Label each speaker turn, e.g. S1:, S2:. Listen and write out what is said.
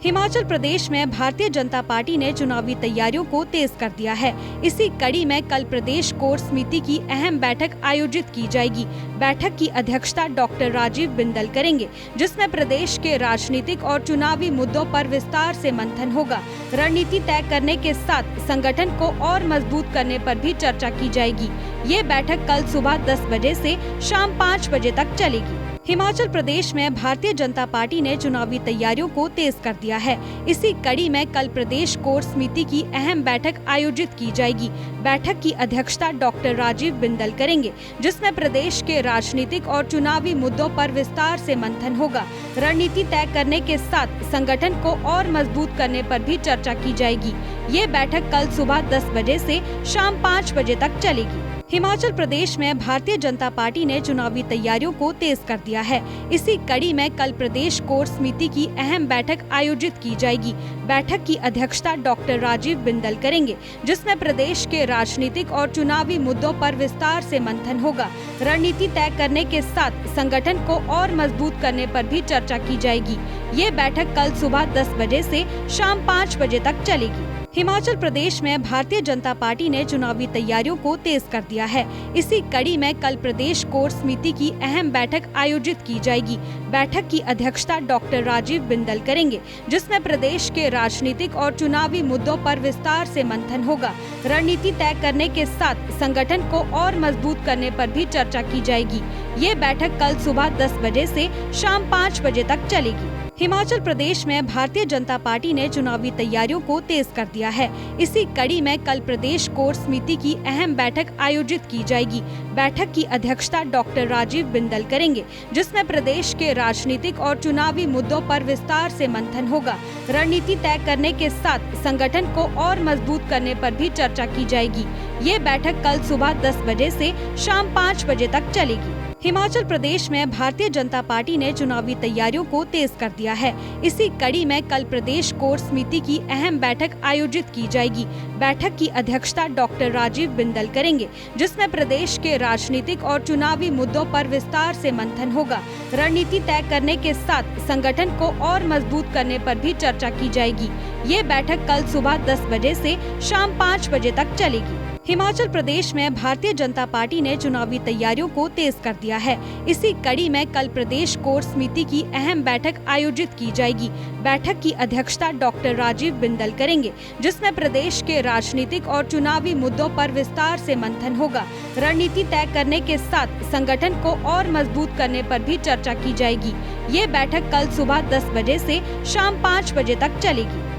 S1: हिमाचल प्रदेश में भारतीय जनता पार्टी ने चुनावी तैयारियों को तेज कर दिया है। इसी कड़ी में कल प्रदेश कोर समिति की अहम बैठक आयोजित की जाएगी। बैठक की अध्यक्षता डॉक्टर राजीव बिंदल करेंगे, जिसमें प्रदेश के राजनीतिक और चुनावी मुद्दों पर विस्तार से मंथन होगा। रणनीति तय करने के साथ संगठन को और मजबूत करने पर भी चर्चा की जाएगी। ये बैठक कल सुबह 10 बजे से शाम 5 बजे तक चलेगी। हिमाचल प्रदेश में भारतीय जनता पार्टी ने चुनावी तैयारियों को तेज कर दिया है। इसी कड़ी में कल प्रदेश कोर समिति की अहम बैठक आयोजित की जाएगी। बैठक की अध्यक्षता डॉक्टर राजीव बिंदल करेंगे, जिसमें प्रदेश के राजनीतिक और चुनावी मुद्दों पर विस्तार से मंथन होगा। रणनीति तय करने के साथ संगठन को और मजबूत करने पर भी चर्चा की जाएगी। ये बैठक कल सुबह 10 बजे से शाम 5 बजे तक चलेगी। हिमाचल प्रदेश में भारतीय जनता पार्टी ने चुनावी तैयारियों को तेज कर दिया है। इसी कड़ी में कल प्रदेश कोर समिति की अहम बैठक आयोजित की जाएगी। बैठक की अध्यक्षता डॉक्टर राजीव बिंदल करेंगे, जिसमें प्रदेश के राजनीतिक और चुनावी मुद्दों पर विस्तार से मंथन होगा। रणनीति तय करने के साथ संगठन को और मजबूत करने पर भी चर्चा की जाएगी। ये बैठक कल सुबह 10 बजे से शाम 5 बजे तक चलेगी। हिमाचल प्रदेश में भारतीय जनता पार्टी ने चुनावी तैयारियों को तेज कर दिया है। इसी कड़ी में कल प्रदेश कोर समिति की अहम बैठक आयोजित की जाएगी। बैठक की अध्यक्षता डॉक्टर राजीव बिंदल करेंगे, जिसमें प्रदेश के राजनीतिक और चुनावी मुद्दों पर विस्तार से मंथन होगा। रणनीति तय करने के साथ संगठन को और मजबूत करने पर भी चर्चा की जाएगी। ये बैठक कल सुबह 10 बजे से शाम 5 बजे तक चलेगी। हिमाचल प्रदेश में भारतीय जनता पार्टी ने चुनावी तैयारियों को तेज कर दिया है। इसी कड़ी में कल प्रदेश कोर समिति की अहम बैठक आयोजित की जाएगी। बैठक की अध्यक्षता डॉक्टर राजीव बिंदल करेंगे, जिसमें प्रदेश के राजनीतिक और चुनावी मुद्दों पर विस्तार से मंथन होगा। रणनीति तय करने के साथ संगठन को और मजबूत करने पर भी चर्चा की जाएगी। ये बैठक कल सुबह 10 बजे से शाम 5 बजे तक चलेगी। हिमाचल प्रदेश में भारतीय जनता पार्टी ने चुनावी तैयारियों को तेज कर दिया है। इसी कड़ी में कल प्रदेश कोर समिति की अहम बैठक आयोजित की जाएगी। बैठक की अध्यक्षता डॉक्टर राजीव बिंदल करेंगे, जिसमें प्रदेश के राजनीतिक और चुनावी मुद्दों पर विस्तार से मंथन होगा। रणनीति तय करने के साथ संगठन को और मजबूत करने पर भी चर्चा की जाएगी। ये बैठक कल सुबह 10 बजे से शाम 5 बजे तक चलेगी। हिमाचल प्रदेश में भारतीय जनता पार्टी ने चुनावी तैयारियों को तेज कर दिया है। इसी कड़ी में कल प्रदेश कोर समिति की अहम बैठक आयोजित की जाएगी। बैठक की अध्यक्षता डॉक्टर राजीव बिंदल करेंगे, जिसमें प्रदेश के राजनीतिक और चुनावी मुद्दों पर विस्तार से मंथन होगा। रणनीति तय करने के साथ संगठन को और मजबूत करने पर भी चर्चा की जाएगी। ये बैठक कल सुबह 10 बजे से शाम 5 बजे तक चलेगी।